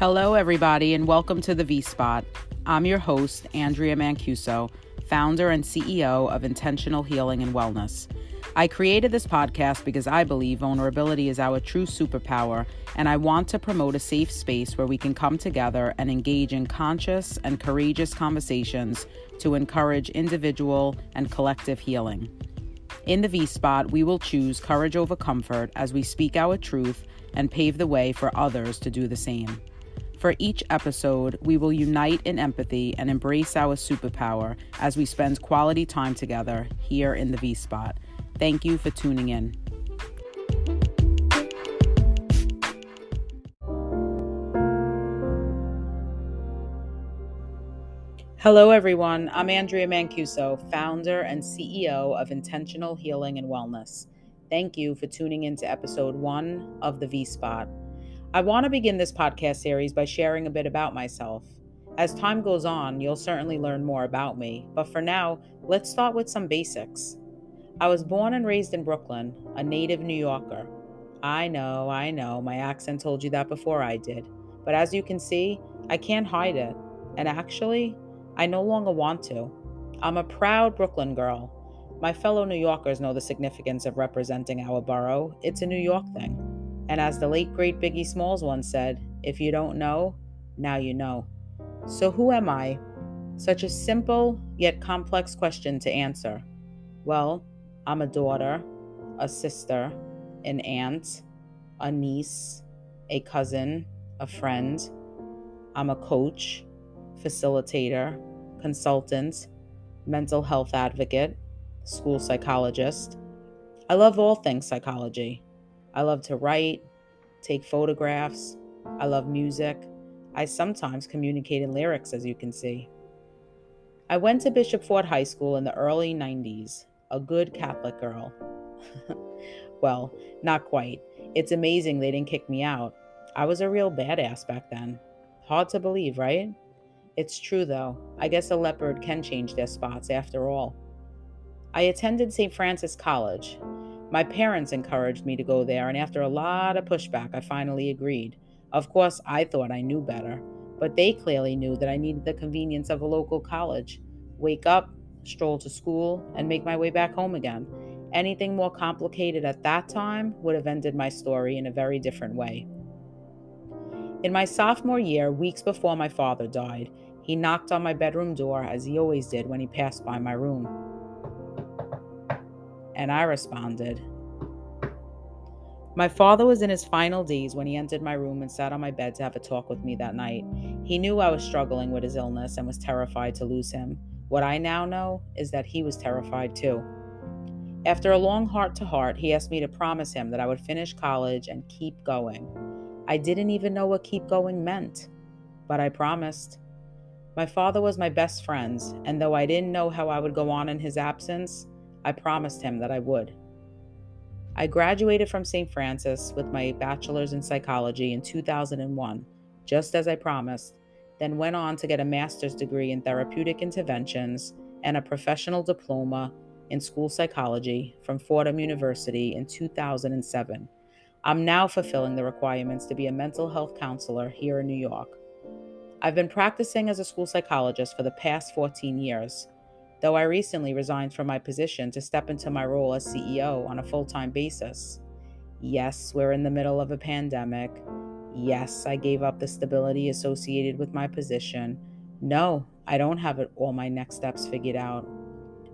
Hello, everybody, and welcome to the V-Spot. I'm your host, Andrea Mancuso, founder and CEO of Intentional Healing and Wellness. I created this podcast because I believe vulnerability is our true superpower, and I want to promote a safe space where we can come together and engage in conscious and courageous conversations to encourage individual and collective healing. In the V-Spot, we will choose courage over comfort as we speak our truth and pave the way for others to do the same. For each episode, we will unite in empathy and embrace our superpower as we spend quality time together here in the V-Spot. Thank you for tuning in. Hello, everyone. I'm Andrea Mancuso, founder and CEO of Intentional Healing and Wellness. Thank you for tuning in to episode 1 of the V-Spot. I want to begin this podcast series by sharing a bit about myself. As time goes on, you'll certainly learn more about me, but for now, let's start with some basics. I was born and raised in Brooklyn, a native New Yorker. I know, my accent told you that before I did, but as you can see, I can't hide it, and actually, I no longer want to. I'm a proud Brooklyn girl. My fellow New Yorkers know the significance of representing our borough. It's a New York thing. And as the late great Biggie Smalls once said, if you don't know, now you know. So who am I? Such a simple yet complex question to answer. Well, I'm a daughter, a sister, an aunt, a niece, a cousin, a friend. I'm a coach, facilitator, consultant, mental health advocate, school psychologist. I love all things psychology. I love to write, take photographs. I love music. I sometimes communicate in lyrics, as you can see. I went to Bishop Ford High School in the early 90s, a good Catholic girl. Well, not quite. It's amazing they didn't kick me out. I was a real badass back then. Hard to believe, right? It's true, though. I guess a leopard can change their spots after all. I attended St. Francis College. My parents encouraged me to go there, and after a lot of pushback, I finally agreed. Of course, I thought I knew better, but they clearly knew that I needed the convenience of a local college. Wake up, stroll to school, and make my way back home again. Anything more complicated at that time would have ended my story in a very different way. In my sophomore year, weeks before my father died, he knocked on my bedroom door as he always did when he passed by my room. And I responded. My father was in his final days when he entered my room and sat on my bed to have a talk with me that night. He knew I was struggling with his illness and was terrified to lose him. What I now know is that he was terrified too. After a long heart-to-heart, he asked me to promise him that I would finish college and keep going. I didn't even know what keep going meant, but I promised. My father was my best friend, and though I didn't know how I would go on in his absence, I promised him that I would. I graduated from St. Francis with my bachelor's in psychology in 2001, just as I promised, then went on to get a master's degree in therapeutic interventions and a professional diploma in school psychology from Fordham University in 2007. I'm now fulfilling the requirements to be a mental health counselor here in New York. I've been practicing as a school psychologist for the past 14 years. Though I recently resigned from my position to step into my role as CEO on a full-time basis. Yes, we're in the middle of a pandemic. Yes, I gave up the stability associated with my position. No, I don't have all my next steps figured out.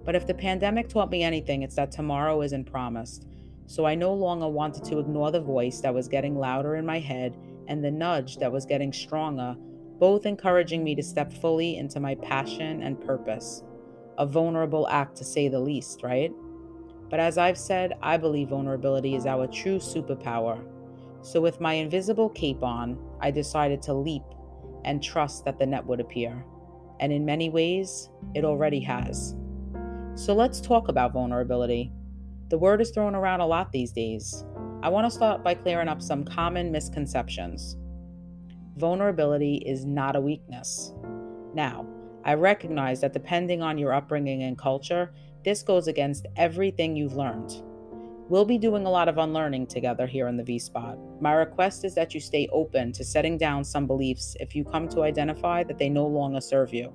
But if the pandemic taught me anything, it's that tomorrow isn't promised. So I no longer wanted to ignore the voice that was getting louder in my head and the nudge that was getting stronger, both encouraging me to step fully into my passion and purpose. A vulnerable act to say the least, right? But as I've said, I believe vulnerability is our true superpower. So with my invisible cape on, I decided to leap and trust that the net would appear. And in many ways, it already has. So let's talk about vulnerability. The word is thrown around a lot these days. I want to start by clearing up some common misconceptions. Vulnerability is not a weakness. Now, I recognize that depending on your upbringing and culture, this goes against everything you've learned. We'll be doing a lot of unlearning together here in the V-Spot. My request is that you stay open to setting down some beliefs if you come to identify that they no longer serve you.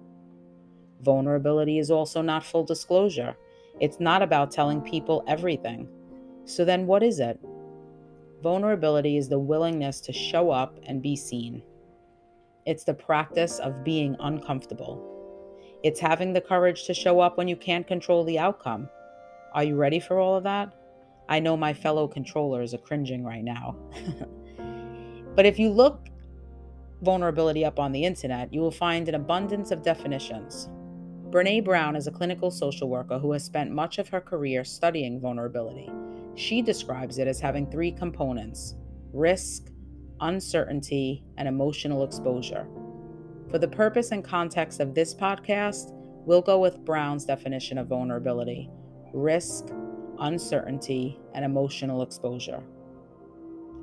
Vulnerability is also not full disclosure. It's not about telling people everything. So then what is it? Vulnerability is the willingness to show up and be seen. It's the practice of being uncomfortable. It's having the courage to show up when you can't control the outcome. Are you ready for all of that? I know my fellow controllers are cringing right now. But if you look vulnerability up on the internet, you will find an abundance of definitions. Brené Brown is a clinical social worker who has spent much of her career studying vulnerability. She describes it as having 3 components: risk, uncertainty, and emotional exposure. For the purpose and context of this podcast, we'll go with Brown's definition of vulnerability: risk, uncertainty, and emotional exposure.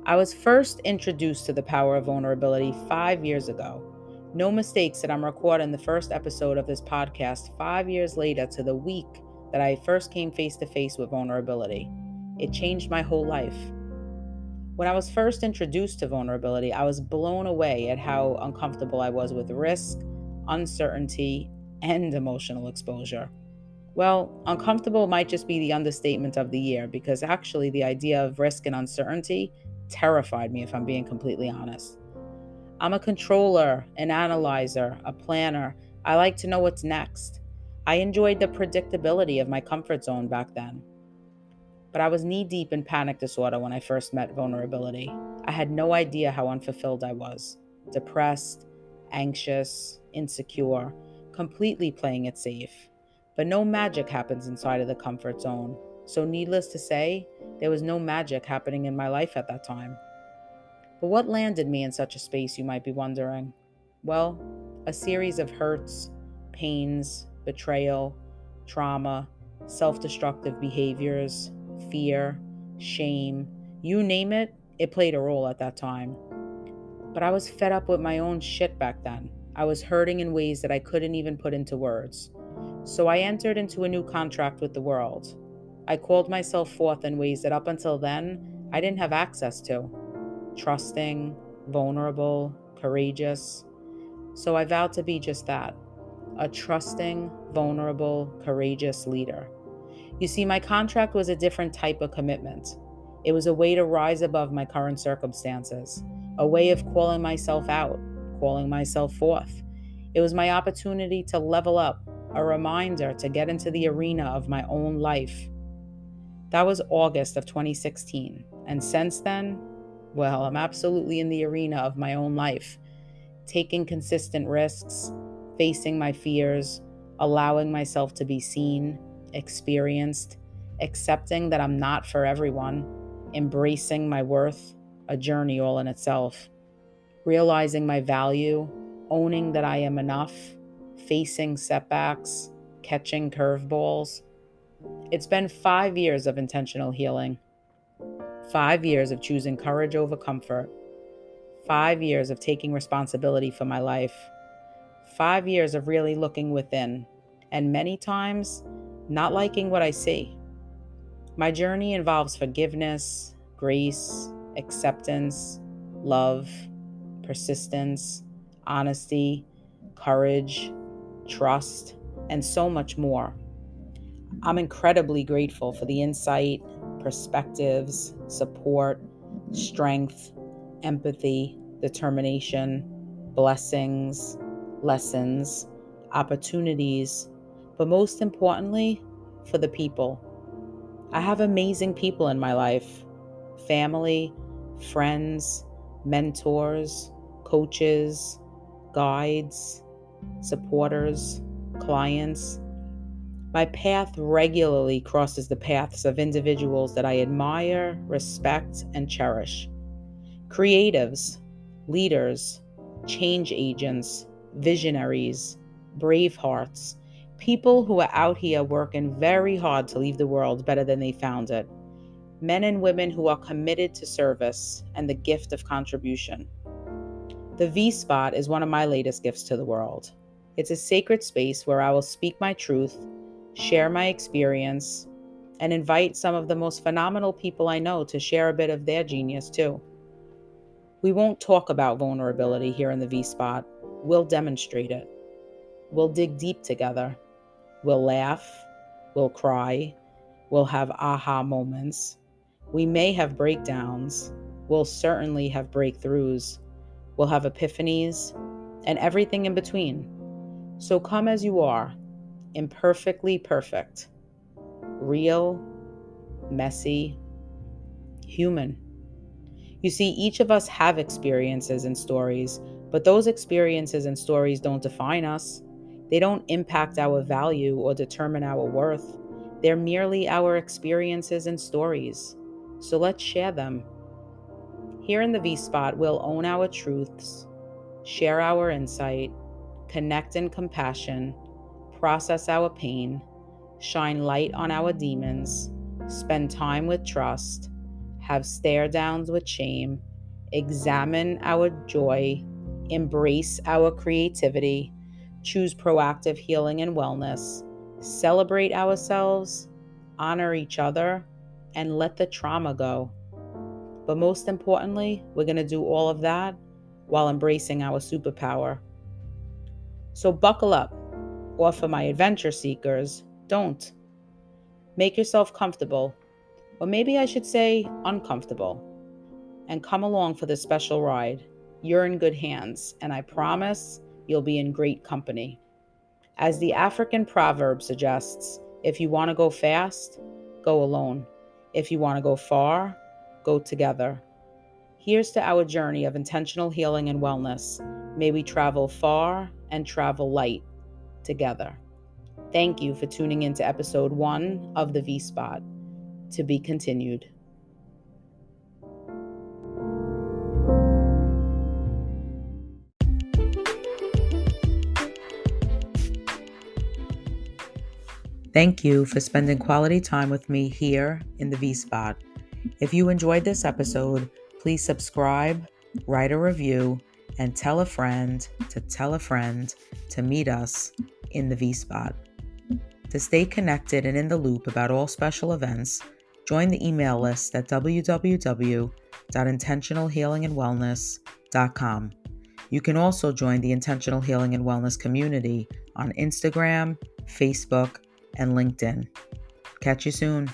I was first introduced to the power of vulnerability 5 years ago. No mistakes that I'm recording the first episode of this podcast 5 years later to the week that I first came face to face with vulnerability. It changed my whole life. When I was first introduced to vulnerability, I was blown away at how uncomfortable I was with risk, uncertainty, and emotional exposure. Well, uncomfortable might just be the understatement of the year, because actually the idea of risk and uncertainty terrified me, if I'm being completely honest. I'm a controller, an analyzer, a planner. I like to know what's next. I enjoyed the predictability of my comfort zone back then. But I was knee-deep in panic disorder when I first met vulnerability. I had no idea how unfulfilled I was. Depressed, anxious, insecure, completely playing it safe. But no magic happens inside of the comfort zone. So needless to say, there was no magic happening in my life at that time. But what landed me in such a space, you might be wondering? Well, a series of hurts, pains, betrayal, trauma, self-destructive behaviors, fear, shame, you name it, it played a role at that time. But I was fed up with my own shit back then. I was hurting in ways that I couldn't even put into words. So I entered into a new contract with the world. I called myself forth in ways that up until then, I didn't have access to. Trusting, vulnerable, courageous. So I vowed to be just that, a trusting, vulnerable, courageous leader. You see, my contract was a different type of commitment. It was a way to rise above my current circumstances, a way of calling myself out, calling myself forth. It was my opportunity to level up, a reminder to get into the arena of my own life. That was August of 2016, and since then, well, I'm absolutely in the arena of my own life, taking consistent risks, facing my fears, allowing myself to be seen, experienced, accepting that I'm not for everyone, embracing my worth, a journey all in itself, realizing my value, owning that I am enough, facing setbacks, catching curveballs. It's been 5 years of intentional healing, 5 years of choosing courage over comfort, 5 years of taking responsibility for my life, 5 years of really looking within, and many times not liking what I see. My journey involves forgiveness, grace, acceptance, love, persistence, honesty, courage, trust, and so much more. I'm incredibly grateful for the insight, perspectives, support, strength, empathy, determination, blessings, lessons, opportunities, but most importantly, for the people. I have amazing people in my life: family, friends, mentors, coaches, guides, supporters, clients. My path regularly crosses the paths of individuals that I admire, respect, and cherish. Creatives, leaders, change agents, visionaries, brave hearts, people who are out here working very hard to leave the world better than they found it. Men and women who are committed to service and the gift of contribution. The V-Spot is one of my latest gifts to the world. It's a sacred space where I will speak my truth, share my experience, and invite some of the most phenomenal people I know to share a bit of their genius too. We won't talk about vulnerability here in the V Spot. We'll demonstrate it. We'll dig deep together. We'll laugh. We'll cry. We'll have aha moments. We may have breakdowns. We'll certainly have breakthroughs. We'll have epiphanies and everything in between. So come as you are, imperfectly perfect, real, messy, human. You see, each of us have experiences and stories, but those experiences and stories don't define us. They don't impact our value or determine our worth. They're merely our experiences and stories. So let's share them. Here in the V Spot, we'll own our truths, share our insight, connect in compassion, process our pain, shine light on our demons, spend time with trust, have stare downs with shame, examine our joy, embrace our creativity, choose proactive healing and wellness, celebrate ourselves, honor each other, and let the trauma go. But most importantly, we're going to do all of that while embracing our superpower. So buckle up, or for my adventure seekers, don't. Make yourself comfortable, or maybe I should say uncomfortable, and come along for this special ride. You're in good hands, and I promise you'll be in great company. As the African proverb suggests, if you want to go fast, go alone. If you want to go far, go together. Here's to our journey of intentional healing and wellness. May we travel far and travel light together. Thank you for tuning in to episode 1 of the V Spot. To be continued. Thank you for spending quality time with me here in the V Spot. If you enjoyed this episode, please subscribe, write a review, and tell a friend to meet us in the V Spot. To stay connected and in the loop about all special events, join the email list at www.intentionalhealingandwellness.com. You can also join the Intentional Healing and Wellness community on Instagram, Facebook, and LinkedIn. Catch you soon.